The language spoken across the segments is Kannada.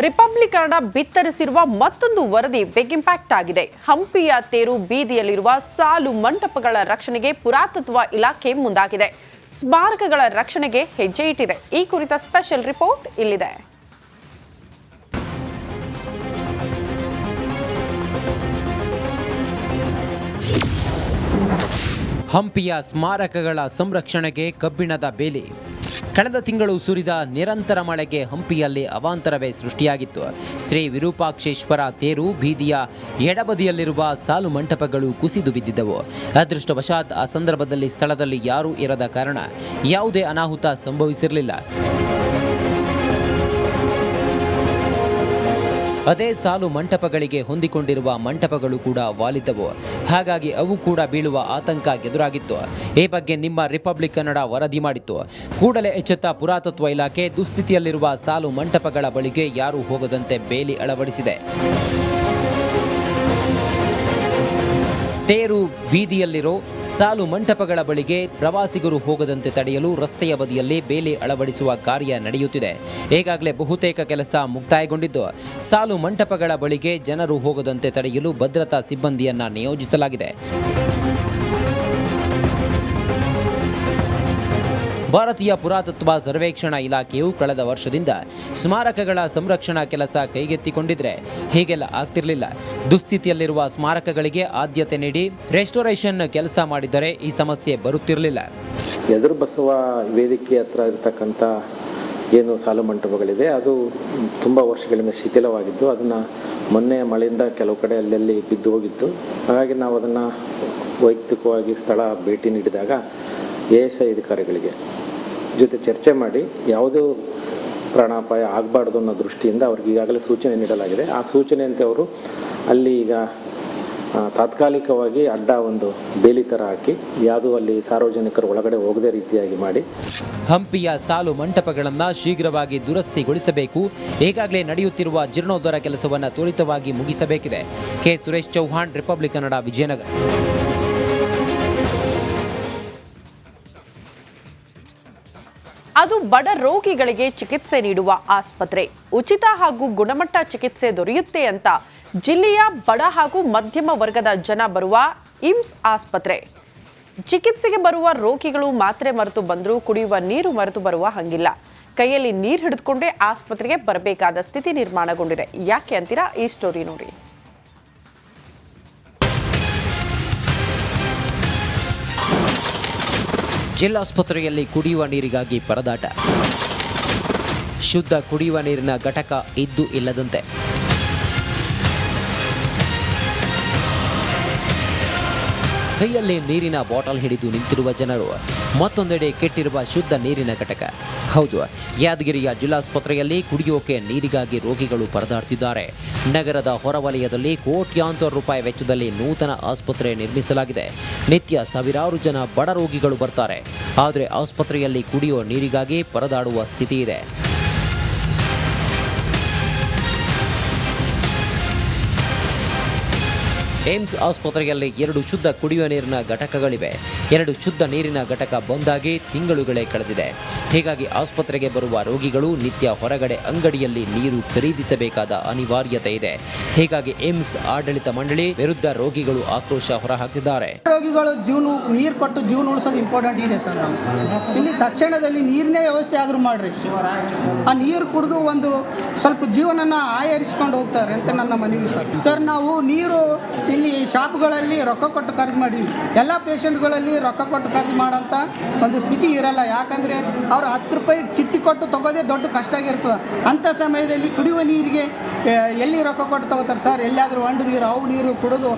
ರಿಪಬ್ಲಿಕ್ ಕನ್ನಡ ಬಿತ್ತರಿಸಿರುವ ಮತ್ತೊಂದು ವರದಿ ಬಿಗ್ ಇಂಪ್ಯಾಕ್ಟ್ ಆಗಿದೆ. ಹಂಪಿಯ ತೇರು ಬೀದಿಯಲ್ಲಿರುವ ಸಾಲು ಮಂಟಪಗಳ ರಕ್ಷಣೆಗೆ ಪುರಾತತ್ವ ಇಲಾಖೆ ಮುಂದಾಗಿದೆ. ಸ್ಮಾರಕಗಳ ರಕ್ಷಣೆಗೆ ಹೆಜ್ಜೆ ಇಟ್ಟಿದೆ. ಈ ಕುರಿತ ಸ್ಪೆಷಲ್ ರಿಪೋರ್ಟ್ ಇಲ್ಲಿದೆ. ಹಂಪಿಯ ಸ್ಮಾರಕಗಳ ಸಂರಕ್ಷಣೆಗೆ ಕಬ್ಬಿಣದ ಬೇಲಿ. ಕಳೆದ ತಿಂಗಳು ಸುರಿದ ನಿರಂತರ ಮಳೆಗೆ ಹಂಪಿಯಲ್ಲಿ ಅವಾಂತರವೇ ಸೃಷ್ಟಿಯಾಗಿತ್ತು. ಶ್ರೀ ವಿರೂಪಾಕ್ಷೇಶ್ವರ ತೇರು ಬೀದಿಯ ಎಡಬದಿಯಲ್ಲಿರುವ ಸಾಲು ಮಂಟಪಗಳು ಕುಸಿದು ಬಿದ್ದಿದ್ದವು. ಅದೃಷ್ಟವಶಾತ್ ಆ ಸಂದರ್ಭದಲ್ಲಿ ಸ್ಥಳದಲ್ಲಿ ಯಾರೂ ಇರದ ಕಾರಣ ಯಾವುದೇ ಅನಾಹುತ ಸಂಭವಿಸಿರಲಿಲ್ಲ. ಅದೇ ಸಾಲು ಮಂಟಪಗಳಿಗೆ ಹೊಂದಿಕೊಂಡಿರುವ ಮಂಟಪಗಳು ಕೂಡ ವಾಲಿದ್ದವು. ಹಾಗಾಗಿ ಅವು ಕೂಡ ಬೀಳುವ ಆತಂಕ ಎದುರಾಗಿತ್ತು. ಈ ಬಗ್ಗೆ ನಿಮ್ಮ ರಿಪಬ್ಲಿಕ್ ಕನ್ನಡ ವರದಿ ಮಾಡಿತ್ತು. ಕೂಡಲೇ ಎಚ್ಚೆತ್ತ ಪುರಾತತ್ವ ಇಲಾಖೆ ದುಸ್ಥಿತಿಯಲ್ಲಿರುವ ಸಾಲು ಮಂಟಪಗಳ ಬಳಿಗೆ ಯಾರೂ ಹೋಗದಂತೆ ಬೇಲಿ ಅಳವಡಿಸಿದೆ. ತೇರು ಬೀದಿಯಲ್ಲಿರೋ ಸಾಲು ಮಂಟಪಗಳ ಬಳಿಗೆ ಪ್ರವಾಸಿಗರು ಹೋಗದಂತೆ ತಡೆಯಲು ರಸ್ತೆಯ ಬದಿಯಲ್ಲಿ ಬೇಲಿ ಅಳವಡಿಸುವ ಕಾರ್ಯ ನಡೆಯುತ್ತಿದೆ. ಈಗಾಗಲೇ ಬಹುತೇಕ ಕೆಲಸ ಮುಕ್ತಾಯಗೊಂಡಿದ್ದು, ಸಾಲು ಮಂಟಪಗಳ ಬಳಿಗೆ ಜನರು ಹೋಗದಂತೆ ತಡೆಯಲು ಭದ್ರತಾ ಸಿಬ್ಬಂದಿಯನ್ನ ನಿಯೋಜಿಸಲಾಗಿದೆ. ಭಾರತೀಯ ಪುರಾತತ್ವ ಸರ್ವೇಕ್ಷಣಾ ಇಲಾಖೆಯು ಕಳೆದ ವರ್ಷದಿಂದ ಸ್ಮಾರಕಗಳ ಸಂರಕ್ಷಣಾ ಕೆಲಸ ಕೈಗೆತ್ತಿಕೊಂಡಿದ್ರೆ ಹೀಗೆಲ್ಲ ಆಗ್ತಿರಲಿಲ್ಲ. ದುಸ್ಥಿತಿಯಲ್ಲಿರುವ ಸ್ಮಾರಕಗಳಿಗೆ ಆದ್ಯತೆ ನೀಡಿ ರೆಸ್ಟೋರೇಷನ್ ಕೆಲಸ ಮಾಡಿದರೆ ಈ ಸಮಸ್ಯೆ ಬರುತ್ತಿರಲಿಲ್ಲ. ಎದುರು ಬಸವ ವೇದಿಕೆ ಹತ್ರ ಇರತಕ್ಕಂಥ ಏನು ಸಾಲು ಮಂಟಪಗಳಿದೆ, ಅದು ತುಂಬ ವರ್ಷಗಳಿಂದ ಶಿಥಿಲವಾಗಿದ್ದು, ಅದನ್ನು ಮೊನ್ನೆ ಮಳೆಯಿಂದ ಕೆಲವು ಕಡೆ ಅಲ್ಲಲ್ಲಿ ಬಿದ್ದು ಹೋಗಿತ್ತು. ಹಾಗಾಗಿ ನಾವು ಅದನ್ನು ವೈಯಕ್ತಿಕವಾಗಿ ಸ್ಥಳ ಭೇಟಿ ನೀಡಿದಾಗ ASI ಅಧಿಕಾರಿಗಳಿಗೆ ಜೊತೆ ಚರ್ಚೆ ಮಾಡಿ ಯಾವುದೂ ಪ್ರಾಣಾಪಾಯ ಆಗಬಾರ್ದು ಅನ್ನೋ ದೃಷ್ಟಿಯಿಂದ ಅವ್ರಿಗೆ ಈಗಾಗಲೇ ಸೂಚನೆ ನೀಡಲಾಗಿದೆ. ಆ ಸೂಚನೆಯಂತೆ ಅವರು ಅಲ್ಲಿ ಈಗ ತಾತ್ಕಾಲಿಕವಾಗಿ ಅಡ್ಡ ಒಂದು ಬೇಲಿ ಥರ ಹಾಕಿ ಯಾವುದೂ ಅಲ್ಲಿ ಸಾರ್ವಜನಿಕರು ಒಳಗಡೆ ಹೋಗದೇ ರೀತಿಯಾಗಿ ಮಾಡಿ ಹಂಪಿಯ ಸಾಲು ಮಂಟಪಗಳನ್ನು ಶೀಘ್ರವಾಗಿ ದುರಸ್ತಿಗೊಳಿಸಬೇಕು. ಈಗಾಗಲೇ ನಡೆಯುತ್ತಿರುವ ಜೀರ್ಣೋದ್ಧಾರ ಕೆಲಸವನ್ನು ತ್ವರಿತವಾಗಿ ಮುಗಿಸಬೇಕಿದೆ. K Suresh Chauhan, Republic Kannada, Vijayanagara. ಅದು ಬಡ ರೋಗಿಗಳಿಗೆ ಚಿಕಿತ್ಸೆ ನೀಡುವ ಆಸ್ಪತ್ರೆ. ಉಚಿತ ಹಾಗೂ ಗುಣಮಟ್ಟ ಚಿಕಿತ್ಸೆ ದೊರೆಯುತ್ತೆ ಅಂತ ಜಿಲ್ಲೆಯ ಬಡ ಹಾಗೂ ಮಧ್ಯಮ ವರ್ಗದ ಜನ ಬರುವ ಇಮ್ಸ್ ಆಸ್ಪತ್ರೆ. ಚಿಕಿತ್ಸೆಗೆ ಬರುವ ರೋಗಿಗಳು ಮಾತ್ರೆ ಮರೆತು ಬಂದರೂ ಕುಡಿಯುವ ನೀರು ಮರೆತು ಬರುವ ಹಂಗಿಲ್ಲ. ಕೈಯಲ್ಲಿ ನೀರು ಹಿಡಿದುಕೊಂಡೇ ಆಸ್ಪತ್ರೆಗೆ ಬರಬೇಕಾದ ಸ್ಥಿತಿ ನಿರ್ಮಾಣಗೊಂಡಿದೆ. ಯಾಕೆ ಅಂತೀರಾ? ಈ ಸ್ಟೋರಿ ನೋಡಿ. ಜಿಲ್ಲಾಸ್ಪತ್ರೆಯಲ್ಲಿ ಕುಡಿಯುವ ನೀರಿಗಾಗಿ ಪರದಾಟ. ಶುದ್ಧ ಕುಡಿಯುವ ನೀರಿನ ಘಟಕ ಇದ್ದು ಇಲ್ಲದಂತೆ. ಕೈಯಲ್ಲಿ ನೀರಿನ ಬಾಟಲ್ ಹಿಡಿದು ನಿಂತಿರುವ ಜನರು. ಮತ್ತೊಂದೆಡೆ ಕೆಟ್ಟಿರುವ ಶುದ್ಧ ನೀರಿನ ಘಟಕ. ಹೌದು, ಯಾದಗಿರಿಯ ಜಿಲ್ಲಾಸ್ಪತ್ರೆಯಲ್ಲಿ ಕುಡಿಯೋಕೆ ನೀರಿಗಾಗಿ ರೋಗಿಗಳು ಪರದಾಡ್ತಿದ್ದಾರೆ. ನಗರದ ಹೊರವಲಯದಲ್ಲಿ ಕೋಟ್ಯಾಂತರ ರೂಪಾಯಿ ವೆಚ್ಚದಲ್ಲಿ ನೂತನ ಆಸ್ಪತ್ರೆ ನಿರ್ಮಿಸಲಾಗಿದೆ. ನಿತ್ಯ ಸಾವಿರಾರು ಜನ ಬಡ ರೋಗಿಗಳು ಬರ್ತಾರೆ. ಆದರೆ ಆಸ್ಪತ್ರೆಯಲ್ಲಿ ಕುಡಿಯೋ ನೀರಿಗಾಗಿ ಪರದಾಡುವ ಸ್ಥಿತಿ ಇದೆ. ಏಮ್ಸ್ ಆಸ್ಪತ್ರೆಯಲ್ಲಿ 2 ಶುದ್ಧ ಕುಡಿಯುವ ನೀರಿನ ಘಟಕಗಳಿವೆ. 2 ಶುದ್ಧ ನೀರಿನ ಘಟಕ ಬಂದಾಗಿ ತಿಂಗಳುಗಳೇ ಕಳೆದಿದೆ. ಹೀಗಾಗಿ ಆಸ್ಪತ್ರೆಗೆ ಬರುವ ರೋಗಿಗಳು ನಿತ್ಯ ಹೊರಗಡೆ ಅಂಗಡಿಯಲ್ಲಿ ನೀರು ಖರೀದಿಸಬೇಕಾದ ಅನಿವಾರ್ಯತೆ ಇದೆ. ಹೀಗಾಗಿ ಏಮ್ಸ್ ಆಡಳಿತ ಮಂಡಳಿ ವಿರುದ್ಧ ರೋಗಿಗಳು ಆಕ್ರೋಶ ಹೊರಹಾಕಿದ್ದಾರೆ. ರೋಗಿಗಳು ನೀರು ಕೊಟ್ಟು ಜೀವನ ಉಳಿಸೋದು ಇಂಪಾರ್ಟೆಂಟ್ ಇದೆ ಸರ್. ಇಲ್ಲಿ ತಕ್ಷಣದಲ್ಲಿ ನೀರಿನ ವ್ಯವಸ್ಥೆ ಆದರೂ ಮಾಡ್ರಿ. ಆ ನೀರು ಕುಡಿದು ಒಂದು ಸ್ವಲ್ಪ ಜೀವನನ ಆಯರಿಸ್ಕೊಂಡು ಹೋಗ್ತಾರೆ ಅಂತ ನನ್ನ ಮನವಿ ಸರ್. ನಾವು ನೀರು ಇಲ್ಲಿ ಶಾಪ್ಗಳಲ್ಲಿ ರೊಕ್ಕ ಕೊಟ್ಟು ಖರೀದಿ ಮಾಡಿದ್ವಿ. ಎಲ್ಲ ಪೇಷಂಟ್ಗಳಲ್ಲಿ ರೊಕ್ಕ ಕೊಟ್ಟು ಖರೀದಿ ಮಾಡೋಂಥ ಒಂದು ಸ್ಥಿತಿ ಇರಲ್ಲ. ಯಾಕಂದರೆ ಅವ್ರು 10 ರೂಪಾಯಿ ಚಿಟ್ಟಿ ಕೊಟ್ಟು ತಗೋದೇ ದೊಡ್ಡ ಕಷ್ಟ ಆಗಿರ್ತದೆ. ಅಂಥ ಸಮಯದಲ್ಲಿ ಕುಡಿಯುವ ನೀರಿಗೆ ಎಲ್ಲಿ ರೊಕ್ಕ ಕೊಟ್ಟು ತಗೋತಾರೆ ಸರ್? ಎಲ್ಲಿಯಾದರೂ ಒಂಡು ನೀರು ಅವು ನೀರು ಕುಡಿದು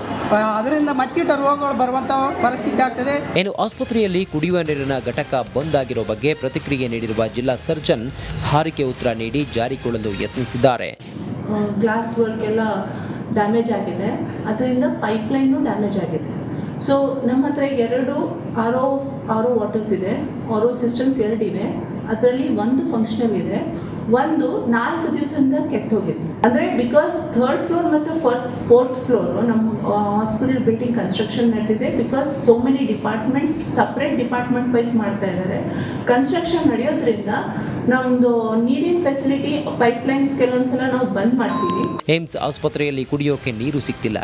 ಅದರಿಂದ ಮತ್ತಿಟ್ಟ ರೋಗಗಳು ಬರುವಂಥ ಪರಿಸ್ಥಿತಿ ಆಗ್ತದೆ. ಇನ್ನು ಆಸ್ಪತ್ರೆಯಲ್ಲಿ ಕುಡಿಯುವ ನೀರಿನ ಘಟಕ ಬಂದ್ ಆಗಿರೋ ಬಗ್ಗೆ ಪ್ರತಿಕ್ರಿಯೆ ನೀಡಿರುವ ಜಿಲ್ಲಾ ಸರ್ಜನ್ ಹಾರಿಕೆ ಉತ್ತರ ನೀಡಿ ಜಾರಿಕೊಳ್ಳಲು ಯತ್ನಿಸಿದ್ದಾರೆ. ಗ್ಲಾಸ್ ವರ್ಕ್ ಎಲ್ಲ ಡ್ಯಾಮೇಜ್ ಆಗಿದೆ, ಅದರಿಂದ ಪೈಪ್ಲೈನು ಡ್ಯಾಮೇಜ್ ಆಗಿದೆ. ಸೊ ನಮ್ಮ ಹತ್ರ 2 ಆರ್ ಒ ವಾಟರ್ಸ್ ಇದೆ, ಆರ್ ಒ ಸಿಸ್ಟಮ್ಸ್ 2 ಇವೆ. ಅದರಲ್ಲಿ ಒಂದು ಫಂಕ್ಷನಲ್ ಇದೆ, ಒಂದು 4 ದಿವಸದಿಂದ ಕೆಟ್ಟು ಹೋಗಿದೆ. ಅಂದರೆ ಬಿಕಾಸ್ 3rd ಫ್ಲೋರ್ ಮತ್ತು 4th ಫ್ಲೋರ್ ನಮ್ಮ ಹಾಸ್ಪಿಟಲ್ ಬಿಲ್ಡಿಂಗ್ ಕನ್ಸ್ಟ್ರಕ್ಷನ್ ನಡೆದಿದೆ. Because so many departments separate department wise ಮಾಡ್ತಾ ಇದ್ದಾರೆ. ಕನ್ಸ್ಟ್ರಕ್ಷನ್ ನಡೆಯೋದ್ರಿಂದ ನಮ್ಮದು ನೀರಿನ ಫೆಸಿಲಿಟಿ ಪೈಪ್ಲೈನ್ಸ್ ಕೆಲವೊಂದ್ಸಲ ನಾವು ಬಂದ್ ಮಾಡ್ತೀವಿ. ಏಮ್ಸ್ ಆಸ್ಪತ್ರೆಯಲ್ಲಿ ಕುಡಿಯೋಕೆ ನೀರು ಸಿಗ್ತಿಲ್ಲ.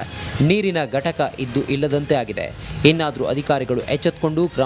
ನೀರಿನ ಘಟಕ ಇದ್ದು ಇಲ್ಲದಂತೆ ಆಗಿದೆ. ಇನ್ನಾದರೂ ಅಧಿಕಾರಿಗಳು ಎಚ್ಚೆತ್ತುಕೊಂಡು